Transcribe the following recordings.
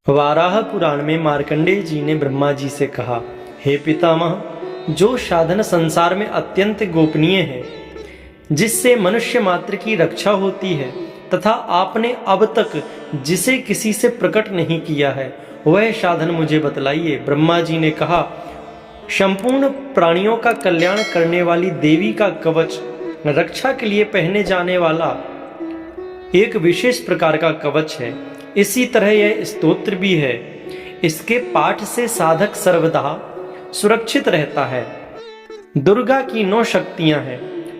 वाराह पुराण में मार्कंडेय जी ने ब्रह्मा जी से कहा, हे पितामह, जो साधन संसार में अत्यंत गोपनीय है, जिससे मनुष्य मात्र की रक्षा होती है तथा आपने अब तक जिसे किसी से प्रकट नहीं किया है, वह साधन मुझे बतलाइए। ब्रह्मा जी ने कहा, संपूर्ण प्राणियों का कल्याण करने वाली देवी का कवच रक्षा के लिए पहने जाने वाला एक विशेष प्रकार का कवच है। इसी तरह यह स्तोत्र भी है। इसके पाठ से साधक सर्वदा सुरक्षित रहता है। दुर्गा की 9 शक्तियां हैं।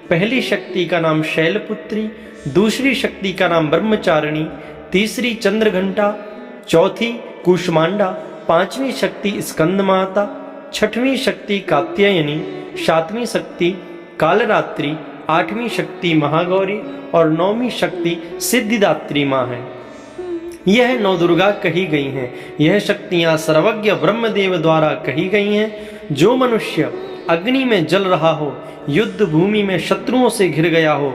पहली शक्ति का नाम शैलपुत्री, दूसरी शक्ति का नाम ब्रह्मचारिणी, तीसरी चंद्रघंटा, चौथी कूष्मांडा, पांचवी शक्ति स्कंद माता, छठवीं शक्ति कात्यायनी, सातवीं शक्ति कालरात्रि, आठवीं शक्ति महागौरी और 9वीं शक्ति सिद्धिदात्री माँ है। यह 9 दुर्गा कही गई हैं। यह शक्तियां सर्वज्ञ ब्रह्मदेव द्वारा कही गई हैं। जो मनुष्य अग्नि में जल रहा हो, युद्ध भूमि में शत्रुओं से घिर गया हो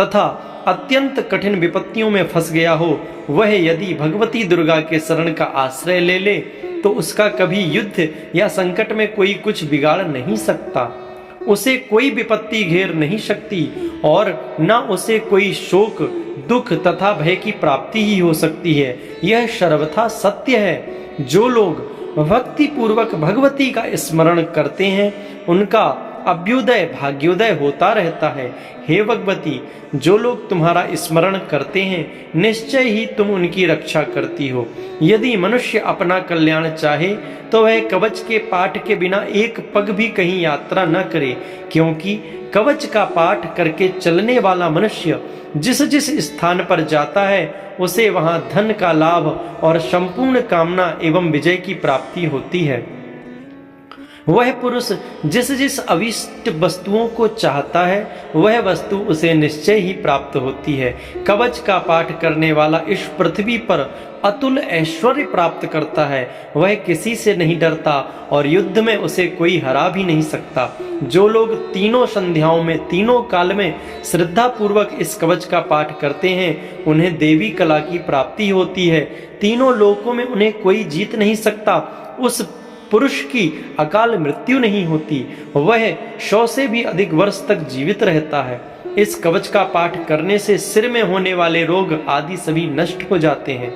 तथा अत्यंत कठिन विपत्तियों में फंस गया हो, वह यदि भगवती दुर्गा के शरण का आश्रय ले ले तो उसका कभी युद्ध या संकट में कोई कुछ बिगाड़ नहीं सकता। उसे कोई विपत्ति घेर नहीं सकती और न उसे कोई शोक, दुख तथा भय की प्राप्ति ही हो सकती है। यह सर्वथा सत्य है। जो लोग भक्ति पूर्वक भगवती का स्मरण करते हैं, उनका अभ्युदय भाग्योदय होता रहता है। हे भगवती, जो लोग तुम्हारा स्मरण करते हैं, निश्चय ही तुम उनकी रक्षा करती हो। यदि मनुष्य अपना कल्याण चाहे तो वह कवच के पाठ के बिना एक पग भी कहीं यात्रा न करे, क्योंकि कवच का पाठ करके चलने वाला मनुष्य जिस जिस स्थान पर जाता है, उसे वहां धन का लाभ और संपूर्ण कामना एवं विजय की प्राप्ति होती है। वह पुरुष जिस जिस अविष्ट वस्तुओं को चाहता है, वह वस्तु उसे निश्चय ही प्राप्त होती है। कवच का पाठ करने वाला इस पृथ्वी पर अतुल ऐश्वर्य प्राप्त करता है। वह किसी से नहीं डरता और युद्ध में उसे कोई हरा भी नहीं सकता। जो लोग तीनों संध्याओं में, तीनों काल में श्रद्धा पूर्वक इस कवच का पाठ करते हैं, उन्हें देवी कला की प्राप्ति होती है। तीनों लोकों में उन्हें कोई जीत नहीं सकता। उस पुरुष की अकाल मृत्यु नहीं होती। वह 100 से भी अधिक वर्ष तक जीवित रहता है। इस कवच का पाठ करने से सिर में होने वाले रोग आदि सभी नष्ट हो जाते हैं।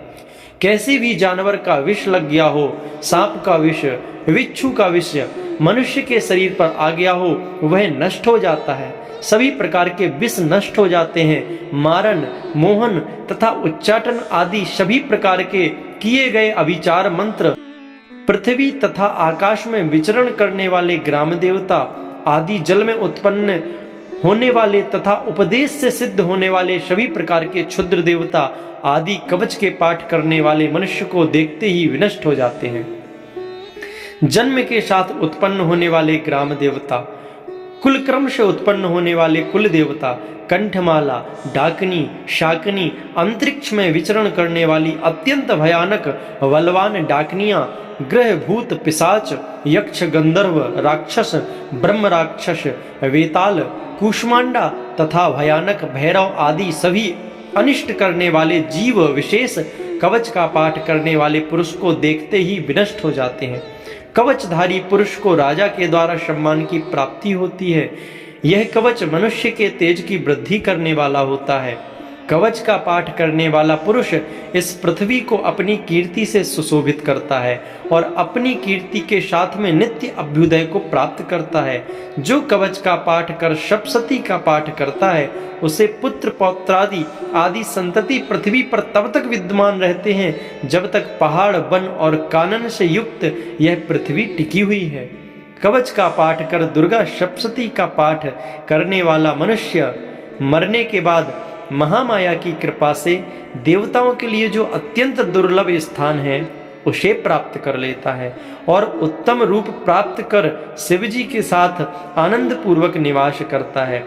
कैसे भी जानवर का विष लग गया हो, सांप का विष, बिच्छू का विष मनुष्य के शरीर पर आ गया हो, वह नष्ट हो जाता है। सभी प्रकार के विष नष्ट हो जाते हैं। मारन, मोहन तथा उच्चाटन आदि सभी प्रकार के किए गए अभिचार मंत्र, पृथ्वी तथा आकाश में विचरण करने वाले ग्राम देवता आदि, जल में उत्पन्न होने वाले तथा उपदेश से सिद्ध होने वाले सभी प्रकार के क्षुद्र देवता आदि कवच के पाठ करने वाले मनुष्य को देखते ही विनष्ट हो जाते हैं। जन्म के साथ उत्पन्न होने वाले ग्राम देवता, कुलक्रम से उत्पन्न होने वाले कुल देवता, कंठमाला, डाकनी, शाकनी, अंतरिक्ष में विचरण करने वाली अत्यंत भयानक बलवान डाकनियां, ग्रह भूत पिशाच, यक्ष गंधर्व राक्षस, ब्रह्म राक्षस, वेताल, कूष्मांडा तथा भयानक भैरव आदि सभी अनिष्ट करने वाले जीव विशेष कवच का पाठ करने वाले पुरुष को देखते ही विनष्ट हो जाते हैं। कवचधारी पुरुष को राजा के द्वारा सम्मान की प्राप्ति होती है। यह कवच मनुष्य के तेज की वृद्धि करने वाला होता है। कवच का पाठ करने वाला पुरुष इस पृथ्वी को अपनी कीर्ति से सुशोभित करता है और अपनी कीर्ति के साथ में नित्य अभ्युदय को प्राप्त करता है। जो कवच का पाठ कर सप्तशती का पाठ करता है, उसे पुत्र पौत्रादि आदि संतति पृथ्वी पर तब तक विद्यमान रहते हैं जब तक पहाड़, वन और कानन से युक्त यह पृथ्वी टिकी हुई है। कवच का पाठ कर दुर्गा सप्तशती का पाठ करने वाला मनुष्य मरने के बाद महामाया की कृपा से देवताओं के लिए जो अत्यंत दुर्लभ स्थान है, उसे प्राप्त कर लेता है और उत्तम रूप प्राप्त कर शिवजी के साथ आनंद पूर्वक निवास करता है।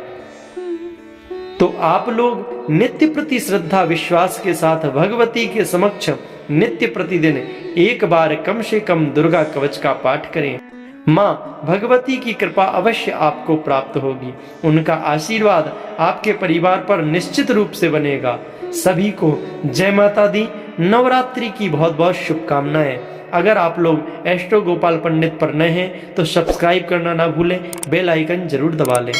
तो आप लोग नित्य प्रति श्रद्धा विश्वास के साथ भगवती के समक्ष नित्य प्रतिदिन एक बार कम से कम दुर्गा कवच का पाठ करें। माँ भगवती की कृपा अवश्य आपको प्राप्त होगी। उनका आशीर्वाद आपके परिवार पर निश्चित रूप से बनेगा। सभी को जय माता दी, नवरात्रि की बहुत बहुत शुभकामनाएं। अगर आप लोग एस्ट्रो गोपाल पंडित पर नए हैं तो सब्सक्राइब करना ना भूलें, बेल आइकन जरूर दबा लें।